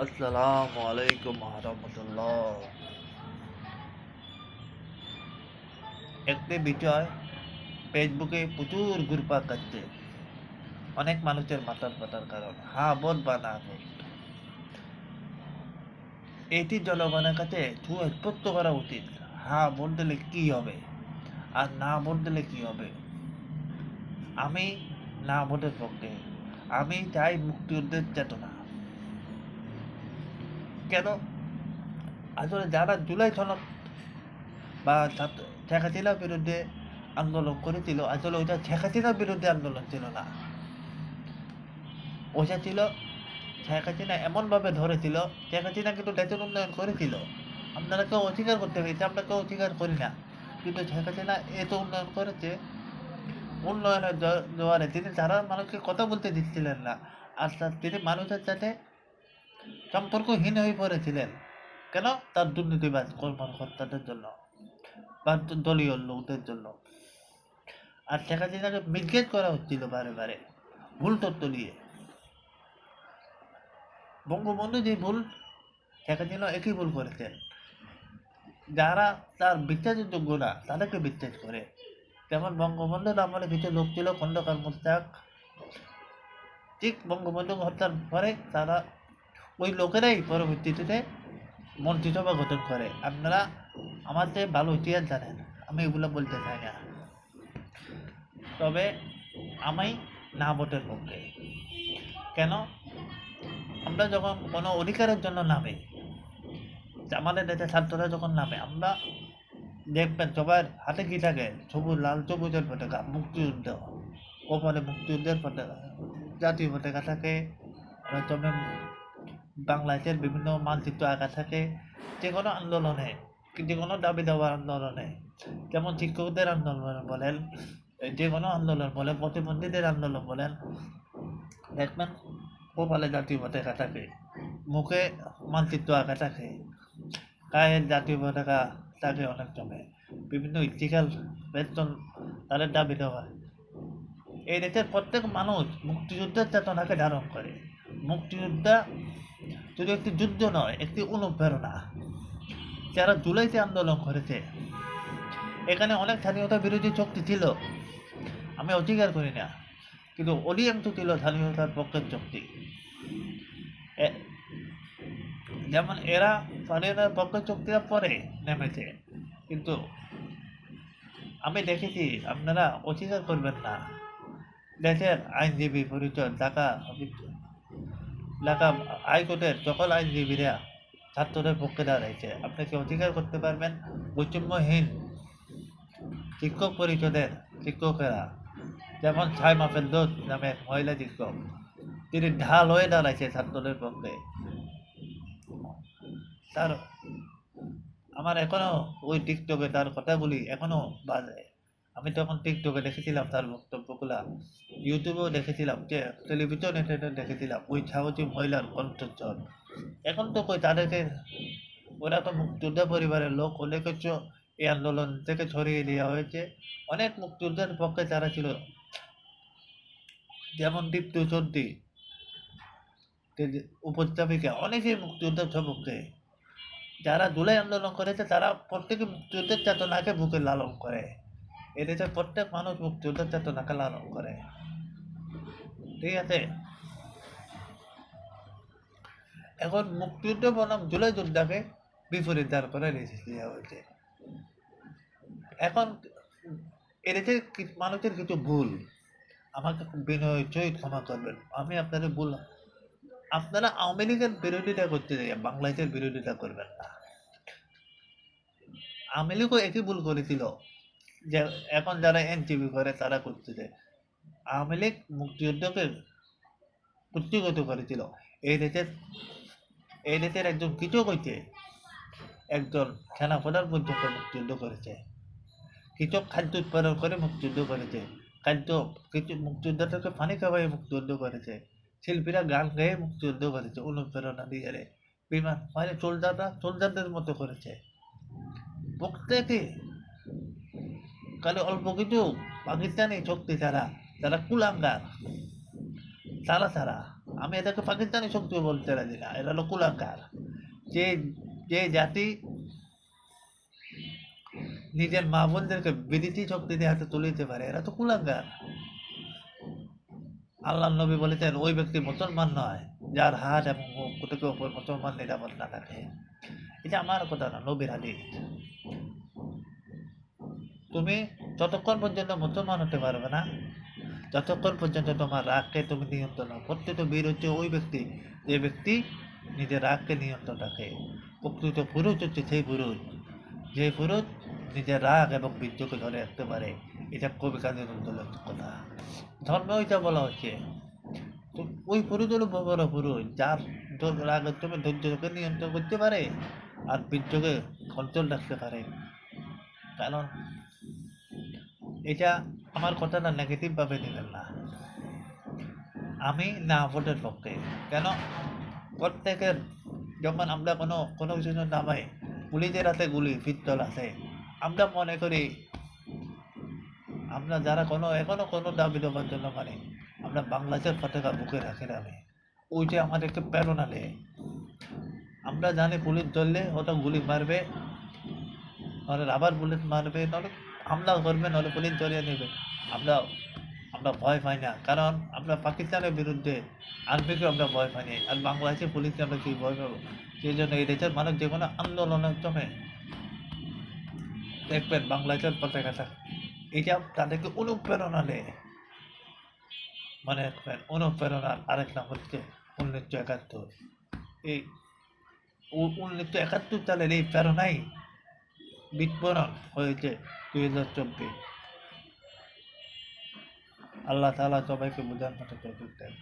আসসালামু আলাইকুম রহমতুল্লাহ। একটি বিষয় ফেসবুকে প্রচুর ঘুরপাক খাচ্ছে, অনেক মানুষের মাথার ব্যথার কারণ। হ্যাঁ, ভোট বা না ভোট, এটি জনগণের কাছে সুস্পষ্ট করা উচিত। হ্যাঁ ভোট দিলে কি হবে আর না ভোট দিলে কি হবে। আমি না ভোটের পক্ষে। আমি চাই মুক্তিযুদ্ধের চেতনা। কেন? আসলে যারা জুলাই সনদ বা শেখ হাসিনার বিরুদ্ধে আন্দোলন করেছিল, আসলে ওইটা শেখ হাসিনার বিরুদ্ধে আন্দোলন ছিল না। ওইটা ছিল শেখ হাসিনা এমনভাবে ধরেছিল। শেখ হাসিনা কিন্তু দেশের উন্নয়ন করেছিল, আপনারা কেউ অস্বীকার করতে পেরেছে, আমরা কেউ অস্বীকার করি না। কিন্তু শেখ হাসিনা এত উন্নয়ন করেছে, উন্নয়নের জোয়ারে তিনি সারা মানুষকে কথা বলতে দিচ্ছিলেন না। আর তিনি মানুষের সাথে সম্পর্কহীন হয়ে পড়েছিলেন। কেন? তার দুর্নীতিবাজ কর্মকর্তাদের জন্য বা দলীয় লোকদের জন্য। আর শেখ হাসিনাকে মিসগাইড করা হচ্ছিল বারে বারে ভুল তথ্য দিয়ে। বঙ্গবন্ধু যে ভুল, শেখ হাসিনা একই ভুল করেছেন। যারা তার বিশ্বাসের যোগ্য না তাদেরকে বিশ্বাস করে। যেমন বঙ্গবন্ধুর আমলে কিছু লোক ছিল খন্দকার মোস্তাক, ঠিক বঙ্গবন্ধু হত্যার পরে তারা ওই লোকেরাই পরবর্তীতে মন্ত্রিসভা গঠন করে। আপনারা আমার চেয়ে ভালো ইতিহাস জানেন, আমি এগুলো বলতে চাই না। তবে আমি না ভোটের পক্ষে। কেন? আমরা যখন কোনো অধিকারের জন্য নামে, আমাদের দেশে ছাত্ররা যখন নামে, আমরা দেখবেন সবার হাতে কি থাকে? সবুজ, লাল সবুজের পতাকা, মুক্তিযুদ্ধ। ওপরে মুক্তিযুদ্ধের পতাকা, জাতীয় পতাকা থাকে। তবে বাংলাদেশের বিভিন্ন মানচিত্র আঁকা থাকে। যে কোনো আন্দোলনে, যে কোনো দাবি দেওয়ার আন্দোলনে, যেমন শিক্ষকদের আন্দোলন বলেন, যে কোনো আন্দোলন বলেন, প্রতিবন্ধীদের আন্দোলন বলেন, দেখবেন কপালে জাতীয় পতাকা থাকে, মুখে মানচিত্র আঁকা থাকে, গায়ের জাতীয় পতাকা থাকে। অনেক সময় বিভিন্ন ইলেকট্রিক্যাল বেতন তাদের দাবি দেওয়া। এই দেশের প্রত্যেক মানুষ মুক্তিযুদ্ধের চেতনাকে ধারণ করে। মুক্তিযুদ্ধ শুধু একটি যুদ্ধ নয়, একটি অনুপ্রেরণা। যারা জুলাইতে আন্দোলন করেছে, এখানে অনেক স্বাধীনতা বিরোধী শক্তি ছিল, আমি অস্বীকার করি না, কিন্তু অধিকাংশ ছিল স্বাধীনতার পক্ষের শক্তি। যেমন এরা স্বাধীনতার পক্ষের শক্তিরা পরে নেমেছে, কিন্তু আমি দেখেছি, আপনারা অস্বীকার করবেন না, দেশের আইনজীবী পরিষদ, ঢাকা হাইকোর্টের সকল আইনজীবীরা ছাত্রদের পক্ষে দাঁড়াইছে। আপনি কি অস্বীকার করতে পারবেন? বৈষম্যহীন শিক্ষক পরিষদের শিক্ষকেরা, যেমন ছাইমা ফেরদৌস নামে মহিলা শিক্ষক, তিনি ঢাল হয়ে দাঁড়াইছে ছাত্রদের পক্ষে। তার আমার এখনো ওই টিকটকে তার কথাগুলি এখনো বাজে। আমি তখন টিকটকে দেখেছিলাম তার বক্তব্যগুলা, ইউটিউবেও দেখেছিলাম, যে টেলিভিশনে দেখেছিলাম ওই সাহসী মহিলার কণ্ঠস্বর। এখন তো কই তাদেরকে, ওরা তো মুক্তিযোদ্ধা পরিবারের লোক, ওদেরকে এই আন্দোলন থেকে ছড়িয়ে দেওয়া হয়েছে। অনেক মুক্তিযোদ্ধার পক্ষে যারা ছিল, যেমন দীপ্ত চৌধুরী উপস্থাপিকা, অনেকেই মুক্তিযোদ্ধার সপক্ষে। যারা জুলাই আন্দোলন করেছে তারা প্রত্যেকে মুক্তিযুদ্ধের চেতনাকে বুকে লালন করে। এদেশের প্রত্যেক মানুষ মুক্তিযুদ্ধের চেতনাকে লালন করে। ঠিক আছে? এখন মুক্তিযুদ্ধ বনাম জুলাই যোদ্ধাকে বিপরীত দাঁড় করে দেওয়া হয়েছে। এখন এদেশের মানুষের কিছু ভুল, আমাকে বিনয় সহিত ক্ষমা করবেন, আমি আপনাদের ভুল। আপনারা আওয়ামী লীগের বিরোধিতা করতে যাই, বাংলাদেশের বিরোধিতা করবেন না। আওয়ামী লীগও একই ভুল করেছিল, যে এখন যারা এনটিভি করে তারা করতেছে। আওয়ামী লীগ মুক্তিযুদ্ধকে কুস্তিগত করেছিল। এই দেশের এই দেশের একজন কৃষক হইতে একজন সেনাপ্রধান পর্যন্ত মুক্তিযুদ্ধ করেছে। কৃষক খাদ্য উৎপাদন করে মুক্তিযুদ্ধ করেছে, খাদ্য কিছু মুক্তিযোদ্ধাদেরকে পানি খাওয়াই মুক্তিযুদ্ধ করেছে, শিল্পীরা গান গেয়ে মুক্তিযুদ্ধ করেছে অনুপ্রেরণা দিয়ে। বিমান মানে সোলজারদের মতো করেছে প্রত্যেকে। কালে অল্প কিছু পাকিস্তানি শক্তি ছাড়া, তারা কুলাঙ্গার, তারা ছাড়া আমি এটাকে পাকিস্তানি শক্তি বলতে রাজি না, এরা হলো কুলাঙ্গার। যে যে জাতি নিজের মা বোনদেরকে বিদেশি শক্তি দিয়ে হাতে তুলে দিতে পারে, এরা তো কুলাঙ্গার। আল্লাহ নবী বলেছেন ওই ব্যক্তি মুসলমান নয় যার হাত এবং মুখ থেকে ওপর মুসলমান নিরাপদ না থাকে। এটা আমার কথা না, নবীর হাদিস। তুমি ততক্ষণ পর্যন্ত মুসলমান হতে পারবে না যতক্ষণ পর্যন্ত তোমার রাগকে তুমি নিয়ন্ত্রণ করতে। তো বীর হচ্ছে ওই ব্যক্তি যে ব্যক্তি নিজের রাগকে নিয়ন্ত্রণ রাখে। প্রকৃত পুরুষ হচ্ছে সেই পুরুষ যে পুরুষ নিজের রাগ এবং বীর্যকে ধরে রাখতে পারে। এটা কবি কাজী নজরুলের কথা। ধর্মে ওইটা বলা হচ্ছে। তো ওই পুরুষ হলো বড় পুরুষ যার রাগের তুমি ধৈর্যকে নিয়ন্ত্রণ করতে পারে আর বীর্যকে কন্ট্রোল রাখতে পারে। কারণ এটা আমার কথাটা নেগেটিভভাবে নেবেন না। আমি না ভোটের পক্ষে। কেন? প্রত্যেকের যখন আমরা কোনো কোনো কিছু নামাই, পুলিশের হাতে গুলি পিস্তল আছে, আমরা মনে করি আমরা যারা এখনো কোনো দাবি দেওয়ার জন্য মানে আমরা বাংলাদেশের পতাকা বুকে রাখি আমি, ওইটা আমাদেরকে প্রেরণা দেয়। আমরা জানি পুলিশ ধরলে ওটা গুলি মারবে, নাহলে রাবার বুলেট মারবে, নাহলে হামলা করবে, নাহলে পুলিশ ধরিয়ে নেবে। আমরা আমরা ভয় পাই না, কারণ আমরা পাকিস্তানের বিরুদ্ধে আর্মিকে আমরা ভয় পাই না, আর বাংলাদেশের পুলিশকে আমরা কি ভয় পাবো? সেই জন্য এই দেশের মানুষ যে কোনো আন্দোলনের জমে দেখবেন বাংলাদেশের পতাকাটা, এটা তাদেরকে অনুপ্রেরণা দেয়। মানে রাখবেন, অনুপ্রেরণার আরেক নাম হচ্ছে 1971। এই 1971 সালের এই প্রেরণাই বিস্ফোরণ হয়েছে 2024। আল্লাহ তাআলা সবাইকে বোঝার মতো তৌফিক দেন।